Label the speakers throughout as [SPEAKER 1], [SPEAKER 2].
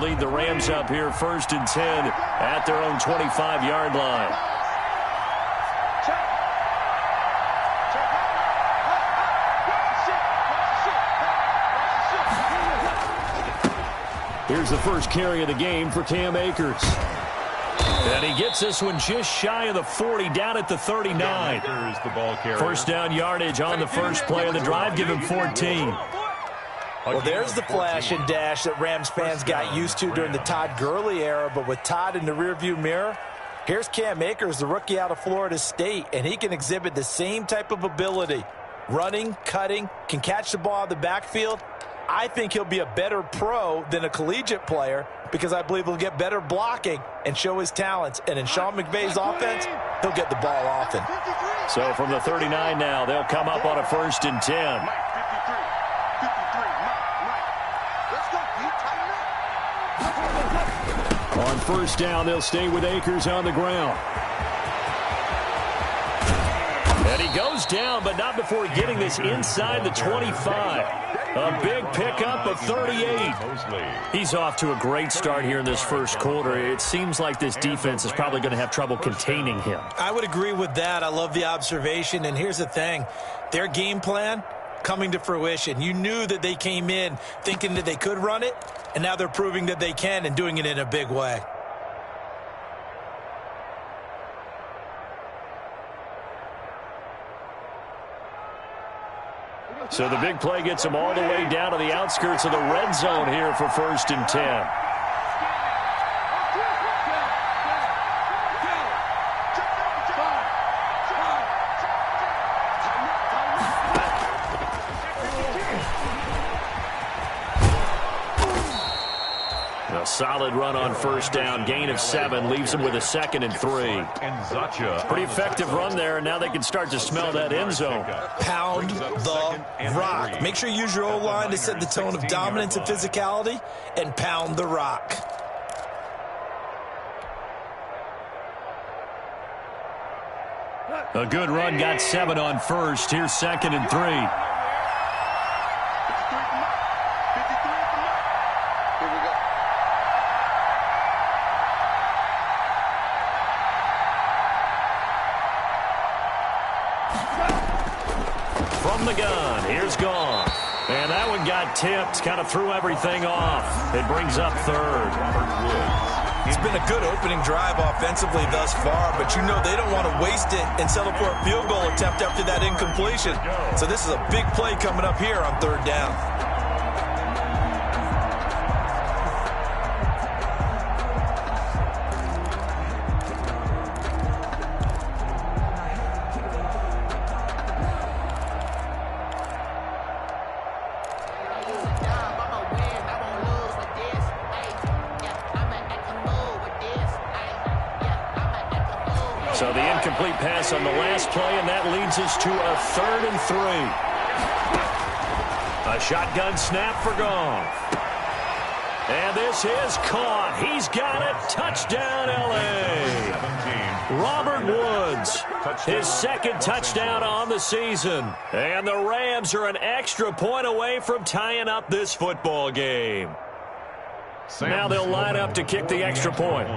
[SPEAKER 1] lead the Rams up here 1st and 10 at their own 25-yard line. Here's the first carry of the game for Cam Akers. And he gets this one just shy of the 40, down at the 39.
[SPEAKER 2] The ball carrier.
[SPEAKER 1] First down yardage on the first play of the drive. Give him 14.
[SPEAKER 3] Well, there's the flash and dash that Rams fans got used to during the Todd Gurley era. But with Todd in the rearview mirror, here's Cam Akers, the rookie out of Florida State, and he can exhibit the same type of ability. Running, cutting, can catch the ball out of the backfield. I think he'll be a better pro than a collegiate player because I believe he'll get better blocking and show his talents. And in Sean McVay's offense, he'll get the ball often.
[SPEAKER 1] So from the 39 now, they'll come up on a 1st and 10. On first down, they'll stay with Akers on the ground. And he goes down, but not before getting this inside the 25. A big pickup of 38. He's off to a great start here in this first quarter. It seems like this defense is probably going to have trouble containing him.
[SPEAKER 3] I would agree with that. I love the observation. And here's the thing. Their game plan coming to fruition. You knew that they came in thinking that they could run it, and now they're proving that they can and doing it in a big way.
[SPEAKER 1] So the big play gets him all the way down to the outskirts of the red zone here for 1st and 10. A solid run on first down. Gain of 7 leaves him with a 2nd and 3. Pretty effective run there, and now they can start to smell that end zone.
[SPEAKER 3] Pound the rock. Make sure you use your O-line to set the tone of dominance and physicality, and pound the rock.
[SPEAKER 1] A good run, got 7 on first. Here's 2nd and 3. From the gun, here's Gone. And that one got tipped, kind of threw everything off. It brings up 3rd.
[SPEAKER 3] It's been a good opening drive offensively thus far, but you know they don't want to waste it and settle for a field goal attempt after that incompletion. So this is a big play coming up here on 3rd down.
[SPEAKER 1] So the incomplete pass on the last play, and that leads us to a 3rd and 3. A shotgun snap for Goff. And this is caught. He's got it. Touchdown, L.A. Robert Woods, his 2nd touchdown on the season. And the Rams are an extra point away from tying up this football game. Now they'll line up to kick the extra point.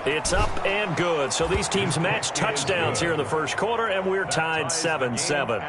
[SPEAKER 1] It's up and good. So these teams match touchdowns here in the first quarter, and we're tied 7-7.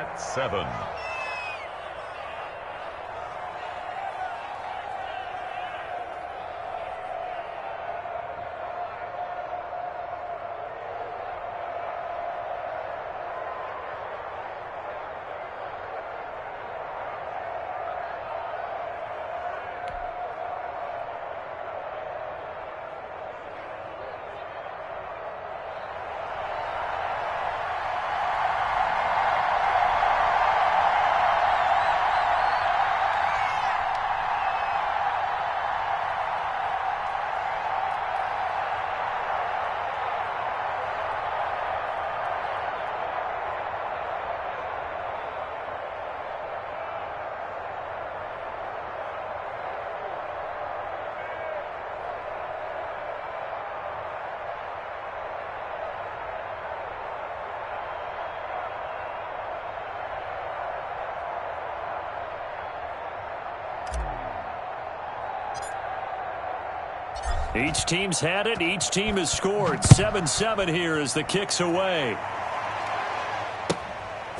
[SPEAKER 1] Each team's had it. Each team has scored. 7-7 here as the kick's away.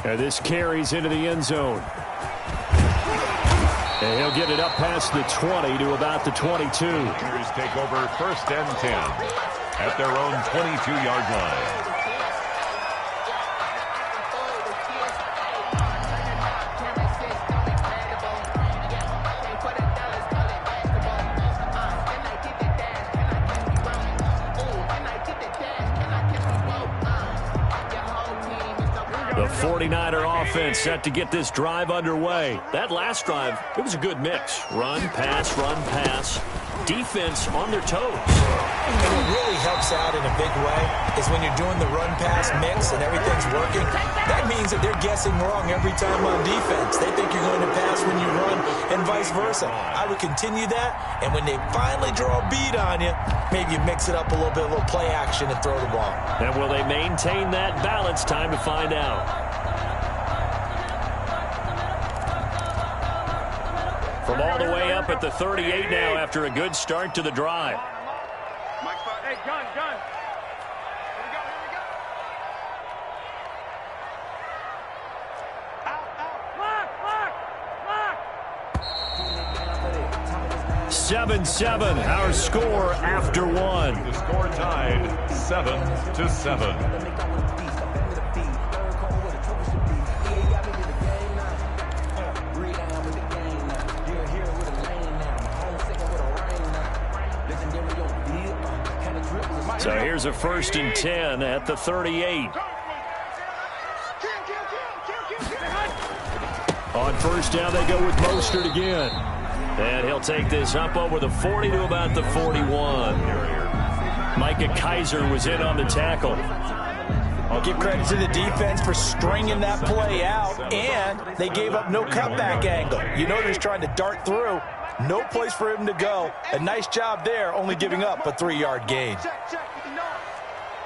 [SPEAKER 1] And this carries into the end zone. And he'll get it up past the 20 to about the 22.
[SPEAKER 2] Here's take over 1st and 10 at their own 22-yard line.
[SPEAKER 1] The 49er offense set to get this drive underway. That last drive, it was a good mix. Run, pass, defense on their toes.
[SPEAKER 3] And what really helps out in a big way is when you're doing the run-pass mix and everything's working, that means that they're guessing wrong every time on defense. They think you're going to pass when you run and vice versa. I would continue that, and when they finally draw a beat on you, maybe you mix it up a little bit, a little play action and throw the ball.
[SPEAKER 1] And will they maintain that balance? Time to find out. From all the way up at the 38 now after a good start to the drive.
[SPEAKER 4] Hey, gun. Here we go. Lock.
[SPEAKER 1] 7-7, our score after one.
[SPEAKER 2] The score tied 7-7.
[SPEAKER 1] So here's a 1st and 10 at the 38. On 1st down, they go with Mostert again. And he'll take this up over the 40 to about the 41. Micah Kaiser was in on the tackle.
[SPEAKER 3] I'll give credit to the defense for stringing that play out, and they gave up no cutback angle. You know they're just trying to dart through. No place for him to go. A nice job there, only giving up a 3-yard gain.
[SPEAKER 4] Check. No,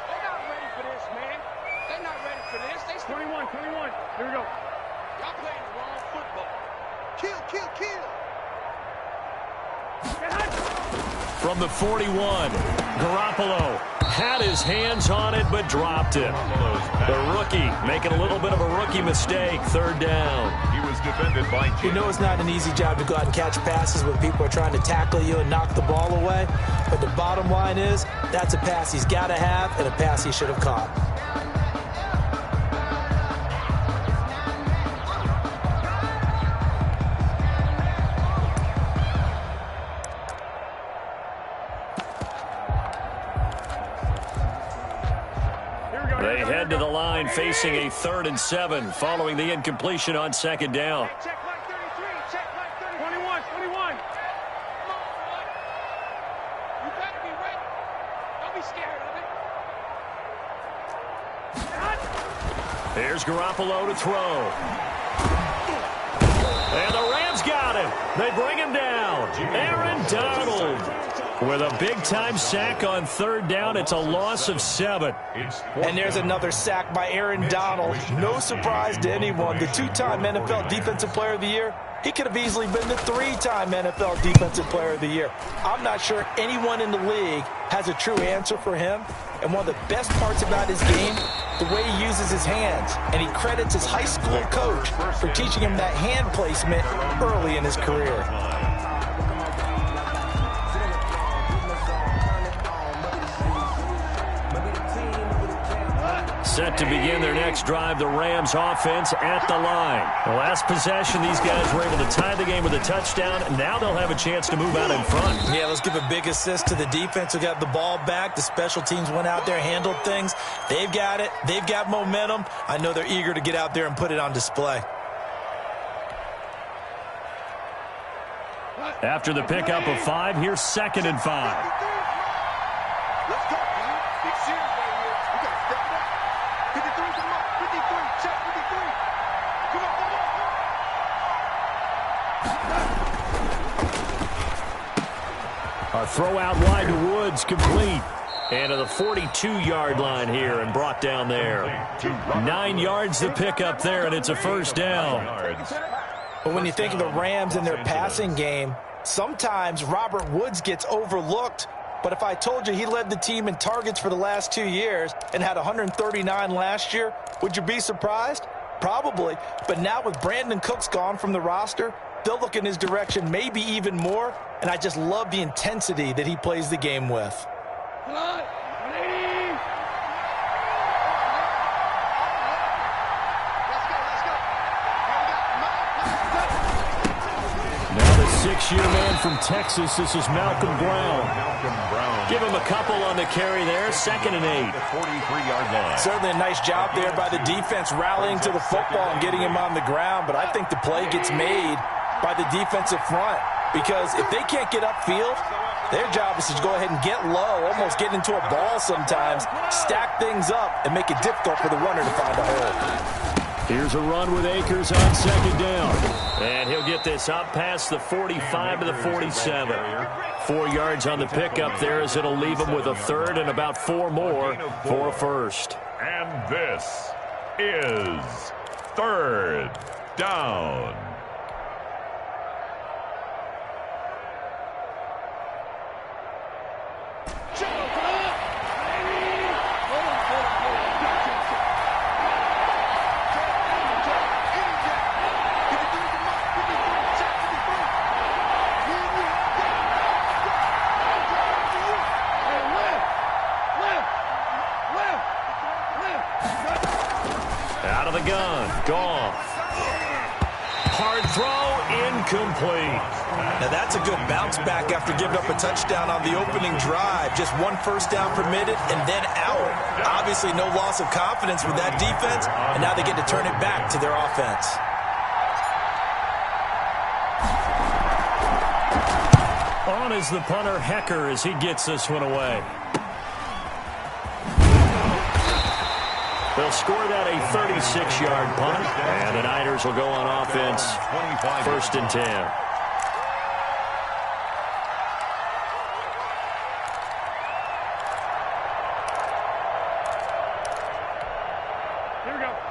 [SPEAKER 4] they're not ready for this, man. They're not ready for this. They 21. Here we go. Y'all playing the wrong football. Kill.
[SPEAKER 1] From the 41, Garoppolo had his hands on it but dropped it. The rookie making a little bit of a rookie mistake. 3rd down.
[SPEAKER 2] He was defended by Jim.
[SPEAKER 3] You know it's not an easy job to go out and catch passes when people are trying to tackle you and knock the ball away. But the bottom line is that's a pass he's got to have and a pass he should have caught.
[SPEAKER 1] They head to the line facing a 3rd and 7 following the incompletion on 2nd down.
[SPEAKER 4] Check like 33. Check like 30. 21. Come on, boy. You better be ready. Don't be scared of it.
[SPEAKER 1] Here's Garoppolo to throw. And the Rams got him. They bring him down. Aaron Donald with a big-time sack on 3rd down. It's a loss of 7.
[SPEAKER 3] And there's another sack by Aaron Donald. No surprise to anyone. The 2-time NFL Defensive Player of the Year. He could have easily been the 3-time NFL Defensive Player of the Year. I'm not sure anyone in the league has a true answer for him. And one of the best parts about his game, the way he uses his hands. And he credits his high school coach for teaching him that hand placement early in his career.
[SPEAKER 1] Set to begin their next drive, the Rams offense at the line. The last possession, these guys were able to tie the game with a touchdown. Now they'll have a chance to move out in front.
[SPEAKER 3] Yeah, let's give a big assist to the defense who got the ball back. The special teams went out there, handled things. They've got it. They've got momentum. I know they're eager to get out there and put it on display.
[SPEAKER 1] After the pickup of 5, here's 2nd and 5.
[SPEAKER 4] Let's go, man. Big series right here. We got to step it up. 53, come on. 53, check 53. Come on.
[SPEAKER 1] A throw out wide to Woods, complete. And to the 42-yard line here and brought down there. 9 yards to pick up there, and it's a 1st down.
[SPEAKER 3] But when you think of the Rams and their passing game, sometimes Robert Woods gets overlooked But if I told you he led the team in targets for the last 2 years and had 139 last year, would you be surprised? Probably. But now with Brandon Cooks gone from the roster, they'll look in his direction maybe even more, and I just love the intensity that he plays the game with.
[SPEAKER 4] Come on, 180.
[SPEAKER 1] Now the 6-year man from Texas, this is Malcolm Brown. Give him a couple on the carry there, 2nd and 8.
[SPEAKER 2] 43-yard line.
[SPEAKER 3] Certainly a nice job there by the defense rallying to the football and getting him on the ground, but I think the play gets made by the defensive front because if they can't get upfield, their job is to go ahead and get low, almost get into a ball sometimes, stack things up, and make it difficult for the runner to find a hole.
[SPEAKER 1] Here's a run with Akers on 2nd down. And he'll get this up past the 45 to the 47. 4 yards on the pickup there as it'll leave him with a 3rd and about 4 more for a 1st.
[SPEAKER 2] And this is 3rd down.
[SPEAKER 1] Out of the gun. Gone. Hard throw. Incomplete.
[SPEAKER 3] Now that's a good bounce back after giving up a touchdown on the opening drive. Just 1 first down permitted and then out. Obviously no loss of confidence with that defense, and now they get to turn it back to their offense.
[SPEAKER 1] On is the punter, Hecker, as he gets this one away. They'll score that a 36-yard punt, and the Niners will go on offense 1st and 10.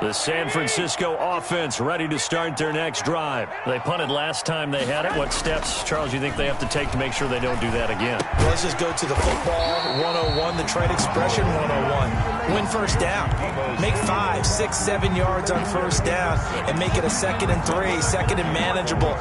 [SPEAKER 1] The San Francisco offense ready to start their next drive. They punted last time they had it. What steps, Charles, you think they have to take to make sure they don't do that again?
[SPEAKER 3] Well, let's just go to the football 101, the trade expression 101. Win first down. Make 5, 6, 7 yards on first down and make it a 2nd and 3, 2nd and manageable.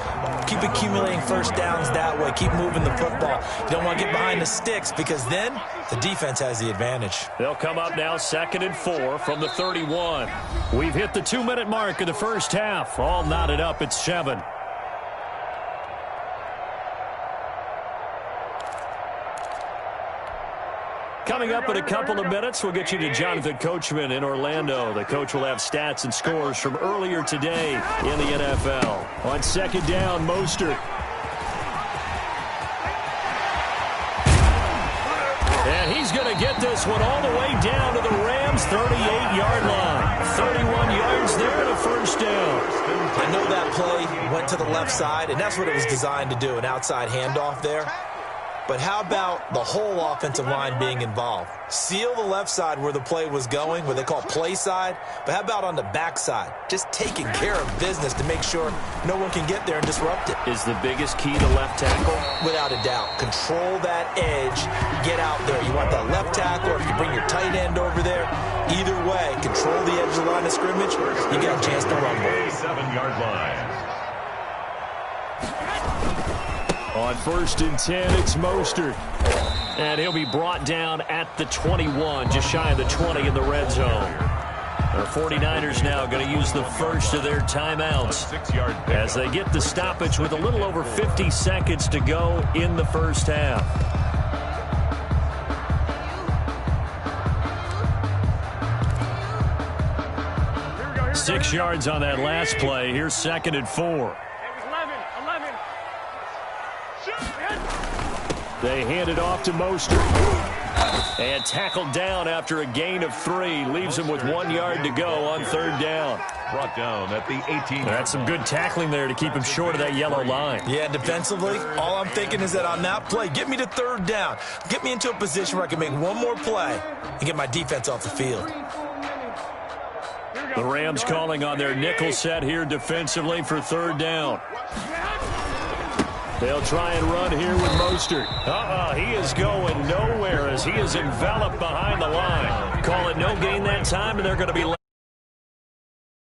[SPEAKER 3] Keep accumulating first downs that way. Keep moving the football. You don't want to get behind the sticks because then the defense has the advantage.
[SPEAKER 1] They'll come up now 2nd and 4 from the 31. We've hit the 2-minute mark of the first half. All knotted up at 7. Coming up in a couple of minutes, we'll get you to Jonathan Coachman in Orlando. The coach will have stats and scores from earlier today in the NFL. On 2nd down, Mostert. And he's going to get this one all the way down to the Rams' 38-yard line. 31 yards there and a first down.
[SPEAKER 3] I know that play went to the left side, and that's what it was designed to do, an outside handoff there. But how about the whole offensive line being involved? Seal the left side where the play was going, what they call play side. But how about on the back side? Just taking care of business to make sure no one can get there and disrupt it.
[SPEAKER 1] Is the biggest key to left tackle?
[SPEAKER 3] Without a doubt. Control that edge. Get out there. You want that left tackle, or if you bring your tight end over there. Either way, control the edge of the line of scrimmage. You got a chance to rumble.
[SPEAKER 2] 7-yard line.
[SPEAKER 1] On 1st and 10, it's Mostert. And he'll be brought down at the 21, just shy of the 20 in the red zone. The 49ers now going to use the first of their timeouts as they get the stoppage with a little over 50 seconds to go in the first half.
[SPEAKER 4] Here
[SPEAKER 1] 6 yards on that last play. Here's 2nd and 4. They hand it off to Mostert. And tackled down after a gain of 3. Leaves him with 1 yard to go on 3rd down.
[SPEAKER 2] Brought down at the 18.
[SPEAKER 1] That's some good tackling there to keep him short of that yellow line.
[SPEAKER 3] Yeah, defensively, all I'm thinking is that on that play, get me to 3rd down. Get me into a position where I can make one more play and get my defense off the field.
[SPEAKER 1] The Rams calling on their nickel set here defensively for 3rd down. They'll try and run here with Mostert. He is going nowhere as he is enveloped behind the line. Call it no gain that time, and they're going to be left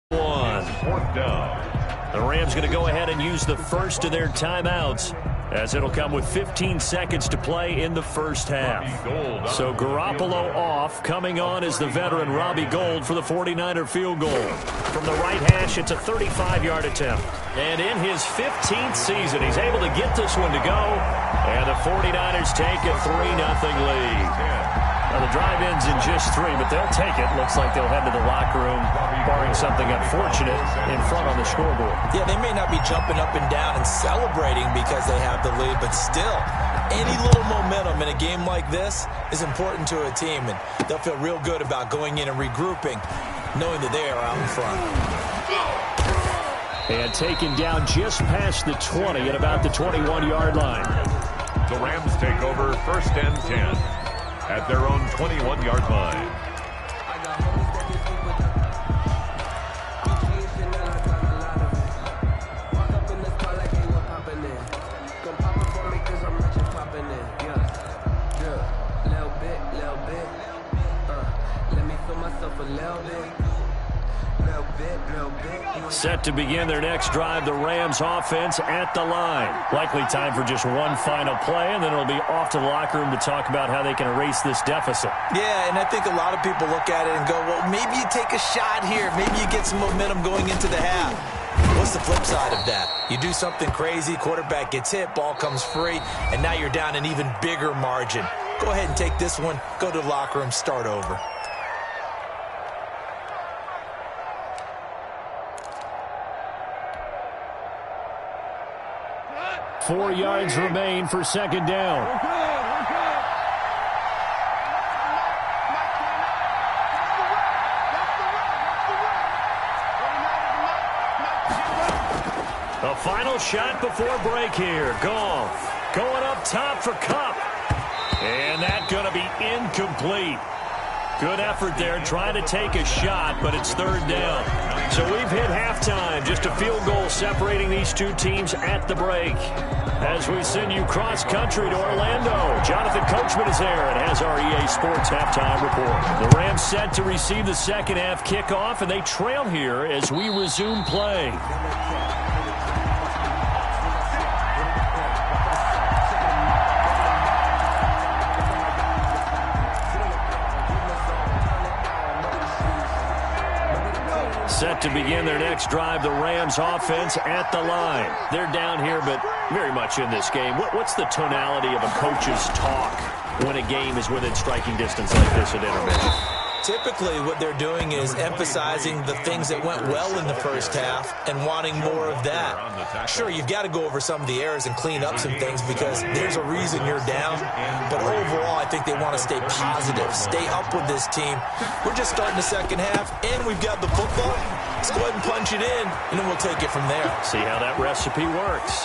[SPEAKER 1] one.
[SPEAKER 2] Fourth down.
[SPEAKER 1] The Rams going to go ahead and use the first of their timeouts, as it'll come with 15 seconds to play in the first half. So Garoppolo off. Coming on is the veteran Robbie Gould for the 49er field goal. From the right hash, it's a 35-yard attempt. And in his 15th season, he's able to get this one to go. And the 49ers take a 3-0 lead. Now, the drive ends in just 3, but they'll take it. Looks like they'll head to the locker room, barring something unfortunate in front on the scoreboard.
[SPEAKER 3] Yeah, they may not be jumping up and down and celebrating because they have the lead, but still, any little momentum in a game like this is important to a team, and they'll feel real good about going in and regrouping, knowing that they are out in front.
[SPEAKER 1] And taken down just past the 20 at about the 21-yard line.
[SPEAKER 2] The Rams take over first and 10 at their own 21-yard line.
[SPEAKER 1] Set to begin their next drive, the Rams offense at the line. Likely time for just one final play, and then it'll be off to the locker room to talk about how they can erase this deficit.
[SPEAKER 3] Yeah, and I think a lot of people look at it and go, well, maybe you take a shot here. Maybe you get some momentum going into the half. What's the flip side of that? You do something crazy, quarterback gets hit, ball comes free, and now you're down an even bigger margin. Go ahead and take this one, go to the locker room, start over.
[SPEAKER 1] Four yards remain for second down. The final shot before break here. Goff going up top for Kupp. And that's going to be incomplete. Good effort there, trying to take a shot, but it's third down. So we've hit halftime, just a field goal separating these two teams at the break. As we send you cross-country to Orlando, Jonathan Coachman is there and has our EA Sports halftime report. The Rams set to receive the second half kickoff, and they trail here as we resume play. Set to begin their next drive, the Rams offense at the line. They're down here, but very much in this game. What's the tonality of a coach's talk when a game is within striking distance like this at intermission?
[SPEAKER 3] Typically, what they're doing is emphasizing the things that went well in the first half and wanting more of that. Sure, you've got to go over some of the errors and clean up some things because there's a reason you're down. But overall, I think they want to stay positive, stay up with this team. We're just starting the second half, and we've got the football. Let's go ahead and punch it in, and then we'll take it from there.
[SPEAKER 1] See how that recipe works.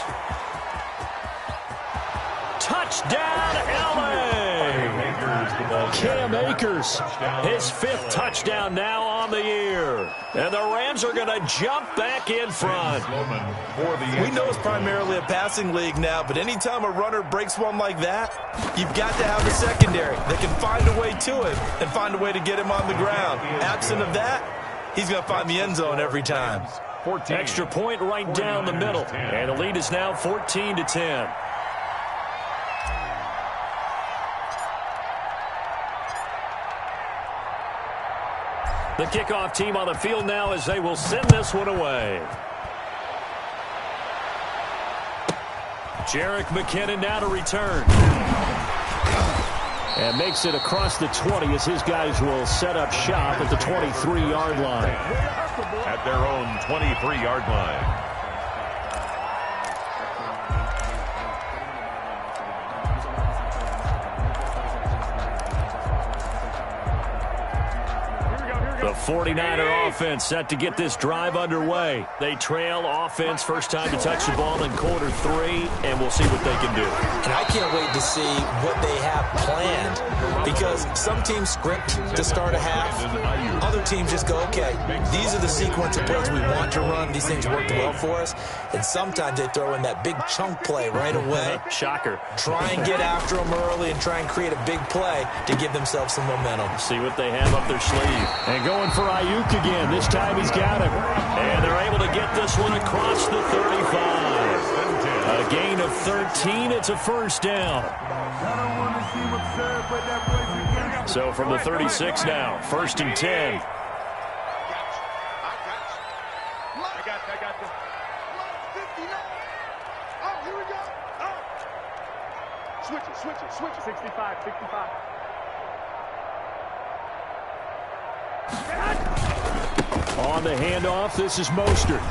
[SPEAKER 1] Touchdown, L.A. Cam Akers, his fifth touchdown now on the year. And the Rams are going to jump back in front.
[SPEAKER 3] We know it's primarily a passing league now, but anytime a runner breaks one like that, you've got to have a secondary that can find a way to it and find a way to get him on the ground. Absent of that, he's going to find the end zone every time.
[SPEAKER 1] 14. Extra point right down the middle. And the lead is now 14-10. The kickoff team on the field now as they will send this one away. Jerick McKinnon now to return. And makes it across the 20 as his guys will set up shop at the 23-yard line.
[SPEAKER 2] At their own 23-yard line.
[SPEAKER 1] The 49er offense set to get this drive underway. They trail offense first time to touch the ball in quarter 3, and we'll see what they can do.
[SPEAKER 3] And I can't wait to see what they have planned, because some teams script to start a half. Other teams just go, okay, these are the sequence of plays we want to run. These things worked well for us. And sometimes they throw in that big chunk play right away.
[SPEAKER 1] Shocker.
[SPEAKER 3] Try and get after them early and try and create a big play to give themselves some momentum.
[SPEAKER 1] See what they have up their sleeve. And going for Ayuk again. This time he's got him. And they're able to get this one across the 35. A gain of 13. It's a first down. So from the 36 now, 1st and 10.
[SPEAKER 4] I got this. 59. Oh, here we go. Oh. Switch it. 65.
[SPEAKER 1] On the handoff, this is Mostert.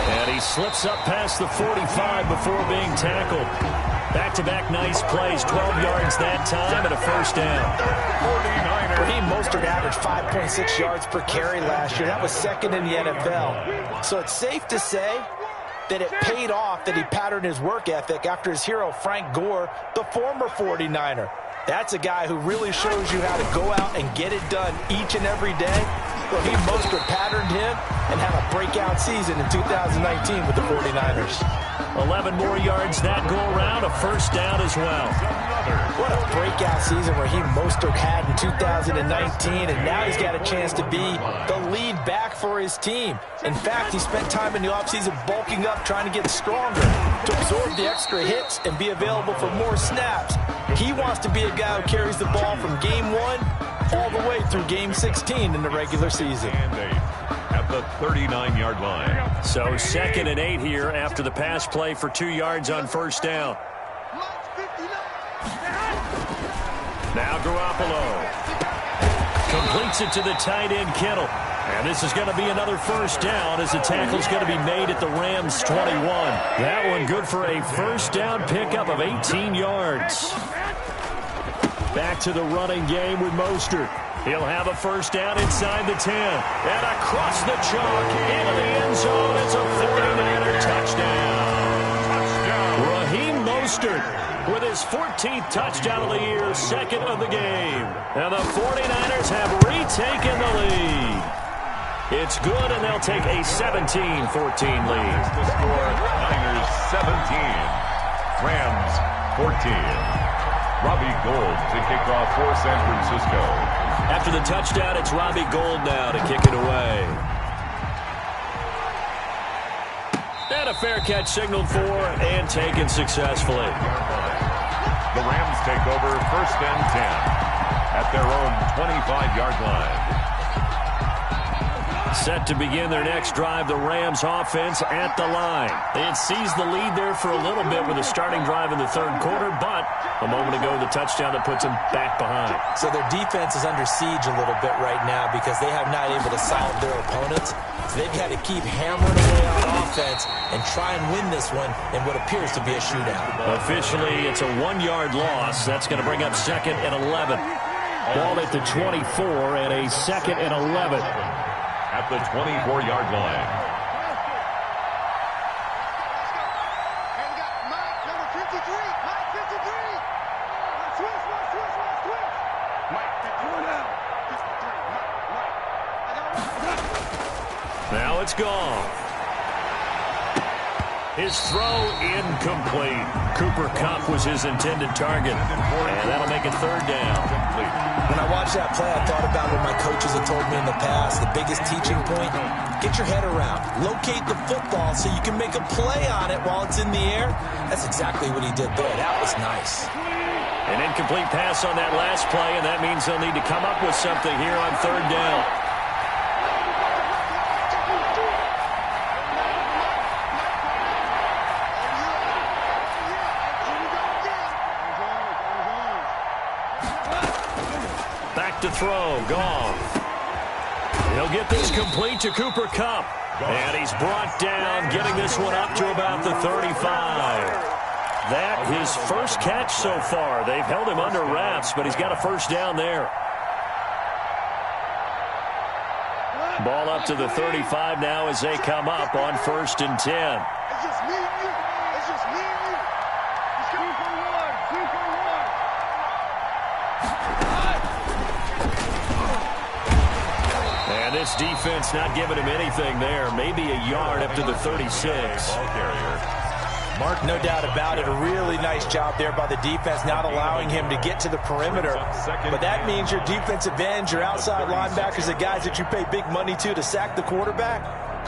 [SPEAKER 1] And he slips up past the 45 before being tackled. Back-to-back nice plays, 12 yards that time and a first down.
[SPEAKER 3] Raheem Mostert averaged 5.6 yards per carry last year. That was second in the NFL. So it's safe to say that it paid off that he patterned his work ethic after his hero, Frank Gore, the former 49er. That's a guy who really shows you how to go out and get it done each and every day. Raheem Mostert patterned him and had a breakout season in 2019 with the 49ers.
[SPEAKER 1] 11 more yards that go around, a first down as well.
[SPEAKER 3] What a breakout season Raheem Mostert had in 2019, and now he's got a chance to be the lead back for his team. In fact, he spent time in the offseason bulking up, trying to get stronger to absorb the extra hits and be available for more snaps. He wants to be a guy who carries the ball from game 1 all the way through game 16 in the regular season.
[SPEAKER 2] At the 39-yard line.
[SPEAKER 1] So 2nd and 8 here after the pass play for 2 yards on first down. Now Garoppolo completes it to the tight end Kittle. And this is going to be another first down as the tackle's going to be made at the Rams 21. That one good for a first down pickup of 18 yards. Back to the running game with Mostert. He'll have a first down inside the 10. And across the chalk into the end zone. It's a 49er touchdown. Raheem Mostert with his 14th touchdown of the year, 2nd of the game. And the 49ers have retaken the lead. It's good, and they'll take a 17-14 lead.
[SPEAKER 2] The score, Niners 17, Rams 14. Robbie Gould to kick off for San Francisco.
[SPEAKER 1] After the touchdown, it's Robbie Gould now to kick it away. And a fair catch signaled for and taken successfully.
[SPEAKER 2] The Rams take over 1st and 10 at their own 25-yard line.
[SPEAKER 1] Set to begin their next drive, the Rams offense at the line. They had seized the lead there for a little bit with a starting drive in the 3rd quarter, but a moment ago, the touchdown that puts them back behind.
[SPEAKER 3] So their defense is under siege a little bit right now because they have not able to solve their opponents. So they've had to keep hammering away on offense and try and win this one in what appears to be a shootout.
[SPEAKER 1] Officially, it's a 1-yard loss. That's going to bring up 2nd and 11. Ball at the 24 and a 2nd and 11.
[SPEAKER 2] At the 24-yard line.
[SPEAKER 4] And we got Mike, number 53. Mike, 53. Switch. Mike, 53 now. 53. Mike.
[SPEAKER 1] Now it's gone. His throw incomplete. Cooper Kupp was his intended target. And that'll make it 3rd down.
[SPEAKER 3] When I watched that play, I thought about what my coaches have told me in the past. The biggest teaching point, get your head around. Locate the football so you can make a play on it while it's in the air. That's exactly what he did there. That was nice.
[SPEAKER 1] An incomplete pass on that last play, and that means they'll need to come up with something here on 3rd down. To throw, gone. He'll get this complete to Cooper Kupp. And he's brought down, getting this one up to about the 35. That his first catch so far. They've held him under wraps, but he's got a first down there. Ball up to the 35 now as they come up on 1st and 10.
[SPEAKER 4] It's just me and you. It's just me and you. It's 3 for 1. 3 for 1.
[SPEAKER 1] And this defense not giving him anything there. Maybe a yard up to the 36.
[SPEAKER 2] Ball carrier.
[SPEAKER 3] Mark, no doubt about it. A really nice job there by the defense, not allowing him to get to the perimeter. But that means your defensive ends, your outside linebackers, the guys that you pay big money to sack the quarterback,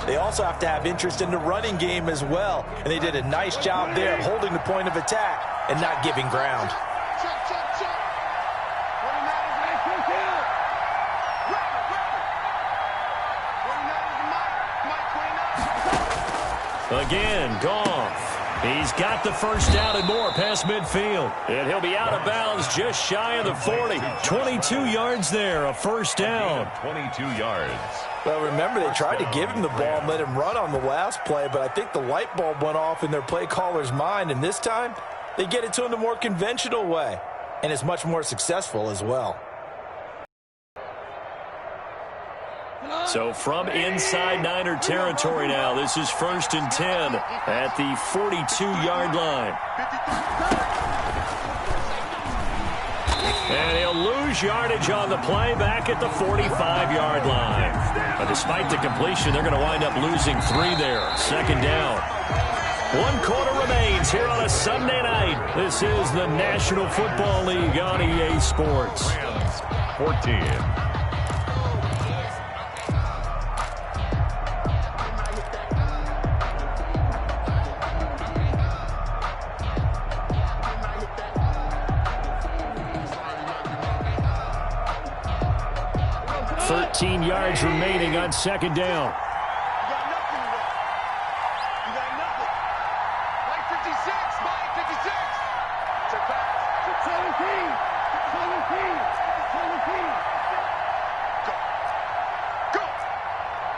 [SPEAKER 3] they also have to have interest in the running game as well. And they did a nice job there of holding the point of attack and not giving ground.
[SPEAKER 4] Check, check, check. 49ers in that kick out. Rapper, rapper. 49ers in Mike 29.
[SPEAKER 1] Again, Goff. He's got the first down and more past midfield. And he'll be out of bounds just shy of the 40. 22 yards there, a first down.
[SPEAKER 2] 22 yards.
[SPEAKER 3] Well, remember, they tried to give him the ball and let him run on the last play, but I think the light bulb went off in their play caller's mind, and this time they get it to him the more conventional way, and it's much more successful as well.
[SPEAKER 1] So from inside Niner territory now, this is 1st and 10 at the 42-yard line. And he'll lose yardage on the play back at the 45-yard line. But despite the completion, they're going to wind up losing 3 there. 2nd down. 1 quarter remains here on a Sunday night. This is the National Football League on EA Sports.
[SPEAKER 2] 14.
[SPEAKER 1] 13 yards remaining on 2nd down.
[SPEAKER 4] You got nothing left. You got nothing. Mike 56. Mike 56. Check back. 17. 17. 17. Go. Go.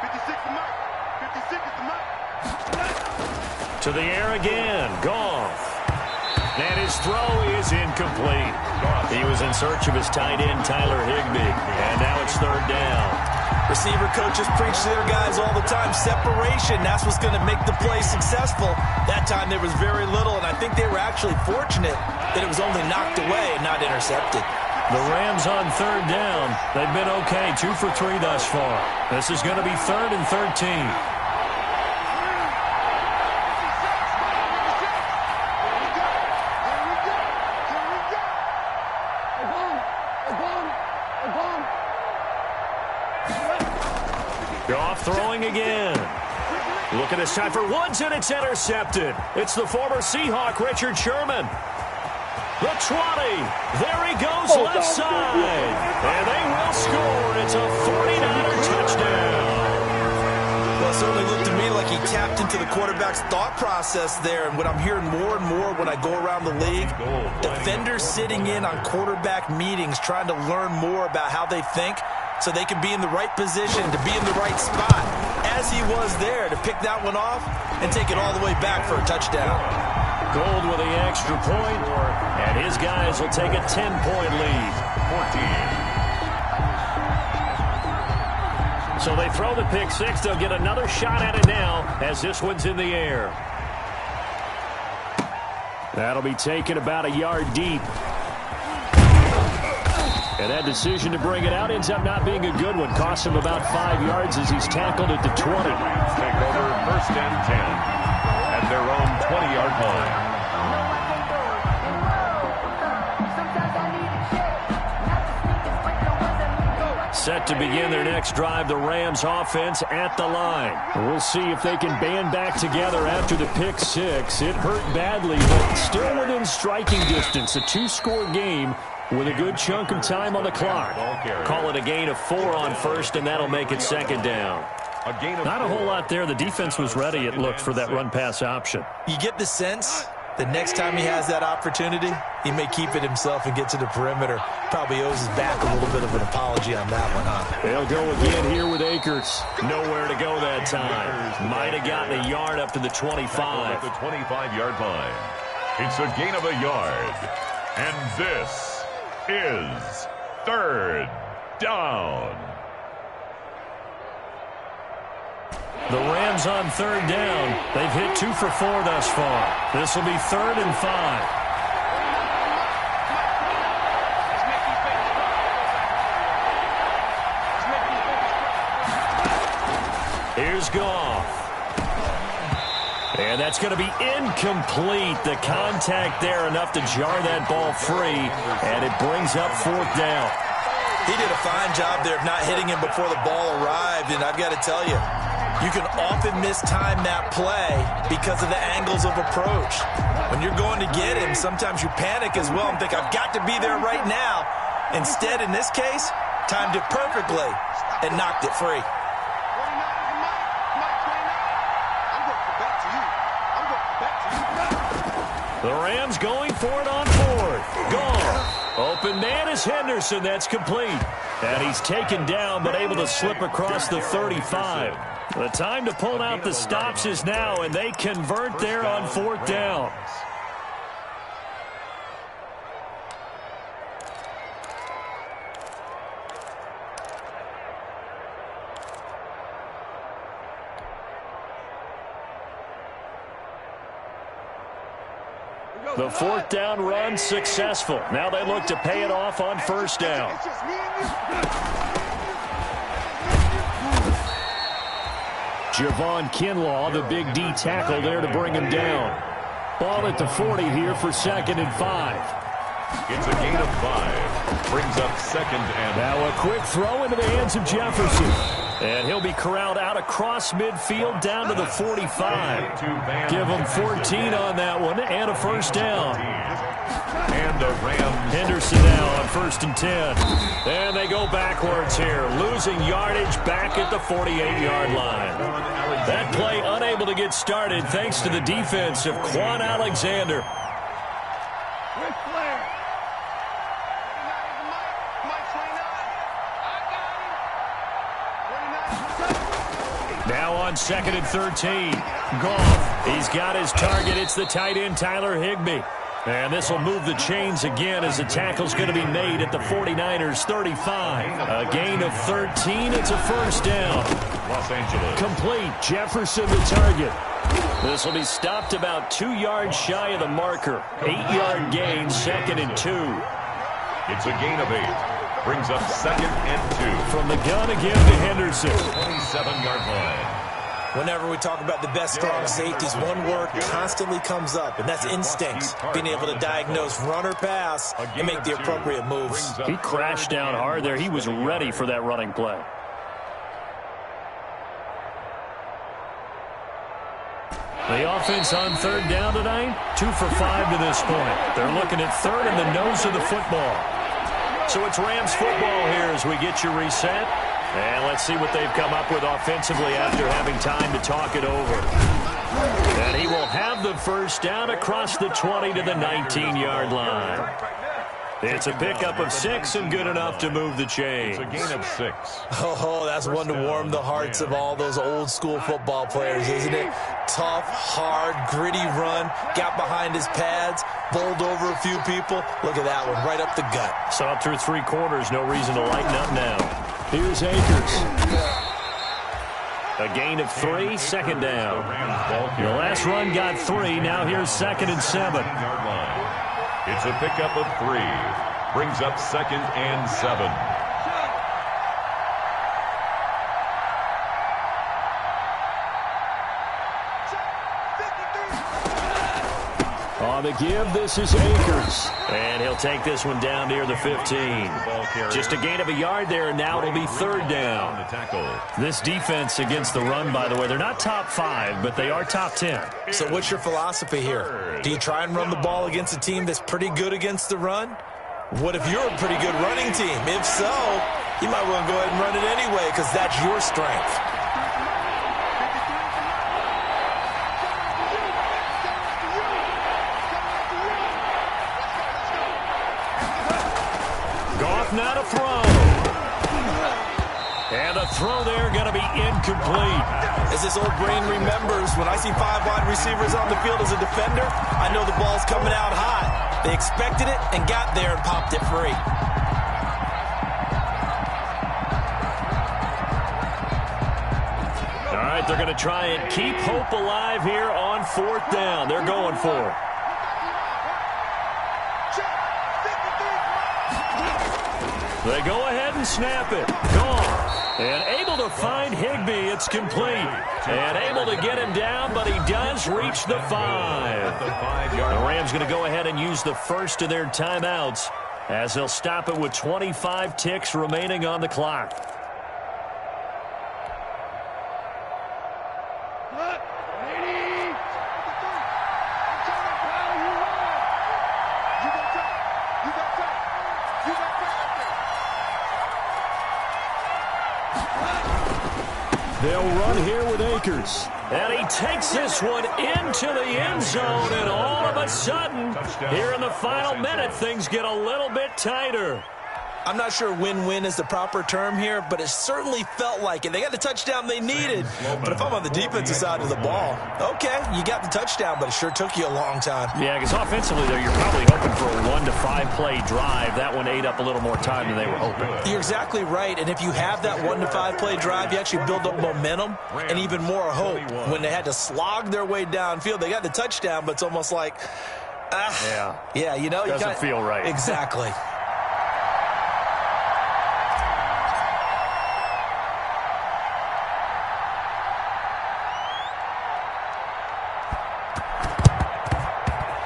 [SPEAKER 4] 56 to Mike. 56 is to Mike.
[SPEAKER 1] To the air again. Goff. And his throw is incomplete. He was in search of his tight end, Tyler Higbee. And now it's 3rd down.
[SPEAKER 3] Receiver coaches preach to their guys all the time. Separation, that's what's going to make the play successful. That time there was very little, and I think they were actually fortunate that it was only knocked away and not intercepted.
[SPEAKER 1] The Rams on 3rd down. They've been okay, 2 for 3 thus far. This is going to be 3rd and 13. Goff throwing again. Look at this time for Woods, and it's intercepted. It's the former Seahawk, Richard Sherman. The 20. There he goes left side. And they will score. It's a 49er touchdown.
[SPEAKER 3] Well, it certainly looked to me like he tapped into the quarterback's thought process there. And what I'm hearing more and more when I go around the league, defenders sitting in on quarterback meetings trying to learn more about how they think so they can be in the right position to be in the right spot, as he was there to pick that one off and take it all the way back for a touchdown.
[SPEAKER 1] Gold with the extra point, and his guys will take a 10-point lead. 14. So they throw the pick six. They'll get another shot at it now as this one's in the air. That'll be taken about a yard deep. And that decision to bring it out ends up not being a good one. Costs him about 5 yards as he's tackled at the 20.
[SPEAKER 2] Take over 1st and 10 at their own 20-yard line.
[SPEAKER 1] Set to begin their next drive, the Rams offense at the line. We'll see if they can band back together after the pick six. It hurt badly, but still within striking distance. A 2-score game with a good chunk of time on the clock. Call it a gain of 4 on 1st, and that'll make it 2nd down. Not a whole lot there. The defense was ready, it looked, for that run-pass option.
[SPEAKER 3] You get the sense the next time he has that opportunity, he may keep it himself and get to the perimeter. Probably owes his back a little bit of an apology on that one, huh?
[SPEAKER 1] They'll go again here with Akers. Nowhere to go that time. Might have gotten a yard up to the 25.
[SPEAKER 2] At the 25-yard line. It's a gain of a yard. And this is 3rd down.
[SPEAKER 1] The Rams on third down. They've hit 2 for 4 thus far. This will be 3rd and 5. Here's Goff. And that's going to be incomplete. The contact there enough to jar that ball free, and it brings up 4th down.
[SPEAKER 3] He did a fine job there of not hitting him before the ball arrived, and I've got to tell you, you can often mistime that play because of the angles of approach. When you're going to get him, sometimes you panic as well and think, I've got to be there right now. Instead, in this case, timed it perfectly and knocked it free.
[SPEAKER 1] The Rams going for it on 4th. Gone. Open man is Henderson. That's complete. And he's taken down but able to slip across the 35. The time to pull out the stops is now, and they convert there on 4th down. The 4th down run successful. Now they look to pay it off on 1st down. Javon Kinlaw, the big D tackle there to bring him down. Ball at the 40 here for 2nd and 5.
[SPEAKER 2] It's a gain of 5. Brings up 2nd and...
[SPEAKER 1] Now a quick throw into the hands of Jefferson. And he'll be corralled out across midfield down to the 45. Give him 14 on that one and a 1st down.
[SPEAKER 2] And the Rams.
[SPEAKER 1] Henderson now on 1st and 10. And they go backwards here, losing yardage back at the 48-yard line. That play unable to get started thanks to the defense of Quan Alexander. Now on 2nd and 13. Goff. He's got his target. It's the tight end, Tyler Higbee. And this will move the chains again as the tackle's going to be made at the 49ers' 35. A gain of 13. It's a 1st down.
[SPEAKER 2] Los Angeles.
[SPEAKER 1] Complete. Jefferson the target. This will be stopped about 2 yards shy of the marker. 8-yard gain, 2nd and 2.
[SPEAKER 2] It's a gain of 8. Brings up 2nd and 2.
[SPEAKER 1] From the gun again to Henderson.
[SPEAKER 2] 27-yard line.
[SPEAKER 3] Whenever we talk about the best strong safeties, one word constantly comes up, and that's instincts. Being able to diagnose run or pass and make the appropriate moves.
[SPEAKER 1] He crashed down hard there. He was ready for that running play. The offense on 3rd down tonight, 2 for 5 to this point. They're looking at 3rd and the nose of the football. So it's Rams football here as we get you reset. And let's see what they've come up with offensively after having time to talk it over. And he will have the 1st down across the 20 to the 19-yard line. It's a pickup of 6 and good enough to move the chains.
[SPEAKER 2] It's a gain of 6.
[SPEAKER 3] Oh, that's one to warm the hearts of all those old-school football players, isn't it? Tough, hard, gritty run, got behind his pads, bowled over a few people. Look at that one, right up the gut.
[SPEAKER 1] Saw it through 3 quarters, no reason to lighten up now. Here's Akers. A gain of 3, 2nd down. The last run got 3, now here's 2nd and 7.
[SPEAKER 2] It's a pickup of 3. Brings up 2nd and 7.
[SPEAKER 1] On the give, this is Akers. And he'll take this one down near the 15. Just a gain of a yard there, and now it'll be 3rd down. This defense against the run, by the way, they're not top 5, but they are top 10.
[SPEAKER 3] So what's your philosophy here? Do you try and run the ball against a team that's pretty good against the run? What if you're a pretty good running team? If so, you might want to go ahead and run it anyway because that's your strength.
[SPEAKER 1] Not a throw. And a throw there going to be incomplete.
[SPEAKER 3] As this old brain remembers, when I see 5 wide receivers on the field as a defender, I know the ball's coming out hot. They expected it and got there and popped it free.
[SPEAKER 1] All right, right, they're going to try and keep hope alive here on 4th down. They're going for it. They go ahead and snap it. Gone. And able to find Higbee. It's complete. And able to get him down, but he does reach the 5. The Rams going to go ahead and use the first of their timeouts as they'll stop it with 25 ticks remaining on the clock. They'll run here with Akers. And he takes this one into the end zone, and all of a sudden, here in the final minute, things get a little bit tighter.
[SPEAKER 3] I'm not sure win-win is the proper term here, but it certainly felt like it. They got the touchdown they needed. But if I'm on the defensive side of the ball, okay, you got the touchdown, but it sure took you a long time.
[SPEAKER 1] Yeah, because offensively, there, you're probably hoping for a 1 to 5 play drive. That one ate up a little more time than they were hoping.
[SPEAKER 3] You're exactly right, and if you have that 1 to 5 play drive, you actually build up momentum and even more hope. When they had to slog their way downfield, they got the touchdown, but it's almost like, yeah, you know,
[SPEAKER 1] doesn't feel right.
[SPEAKER 3] Exactly.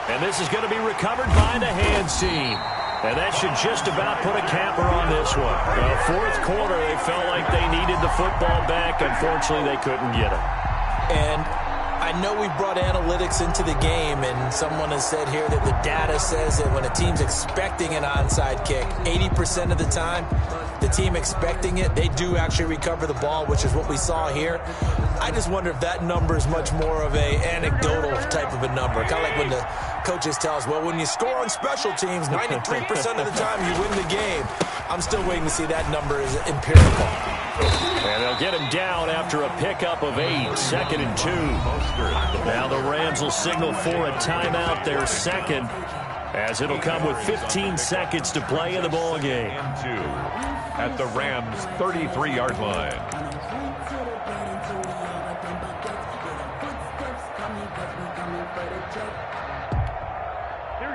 [SPEAKER 1] And this is going to be recovered by the hands team. And that should just about put a capper on this one. Fourth quarter, they felt like they needed the football back. Unfortunately, they couldn't get it.
[SPEAKER 3] And I know we brought analytics into the game, and someone has said here that the data says that when a team's expecting an onside kick, 80% of the time, the team expecting it, they do actually recover the ball, which is what we saw here. I just wonder if that number is much more of a anecdotal type of a number. Kind of like when the coaches tell us, well, when you score on special teams, 93% of the time you win the game. I'm still waiting to see that number is empirical.
[SPEAKER 1] And they'll get him down after a pickup of 8, 2nd and 2. Now the Rams will signal for a timeout, their second, as it'll come with 15 seconds to play in the ball game.
[SPEAKER 2] At the Rams' 33-yard line.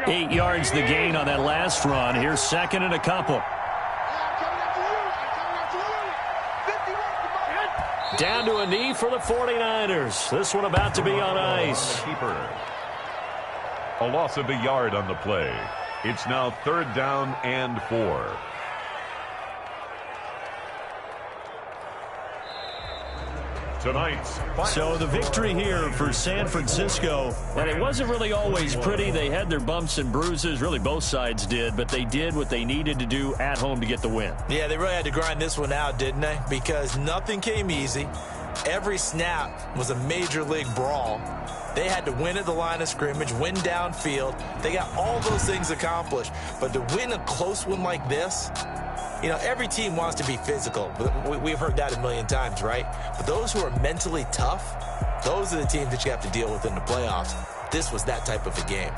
[SPEAKER 1] 8 yards the gain on that last run. Here's 2nd and a couple. Down to a knee for the 49ers. This one about to be on ice.
[SPEAKER 2] A loss of a yard on the play. It's now 3rd down and 4.
[SPEAKER 1] So the victory here for San Francisco, and it wasn't really always pretty. They had their bumps and bruises, really both sides did, but they did what they needed to do at home to get the win.
[SPEAKER 3] Yeah, they really had to grind this one out, didn't they? Because nothing came easy. Every snap was a major league brawl. They had to win at the line of scrimmage, win downfield. They got all those things accomplished. But to win a close one like this, you know, every team wants to be physical. We've heard that a million times, right? But those who are mentally tough, those are the teams that you have to deal with in the playoffs. This was that type of a game.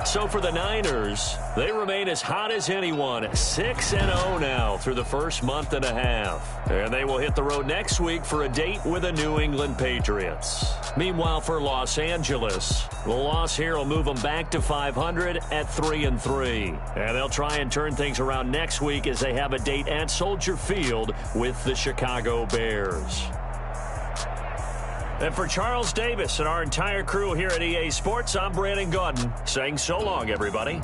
[SPEAKER 1] So for the Niners, they remain as hot as anyone, 6-0 now through the first month and a half. And they will hit the road next week for a date with the New England Patriots. Meanwhile, for Los Angeles, the loss here will move them back to 500 at 3-3. And they'll try and turn things around next week as they have a date at Soldier Field with the Chicago Bears. And for Charles Davis and our entire crew here at EA Sports, I'm Brandon Gaudin saying so long, everybody.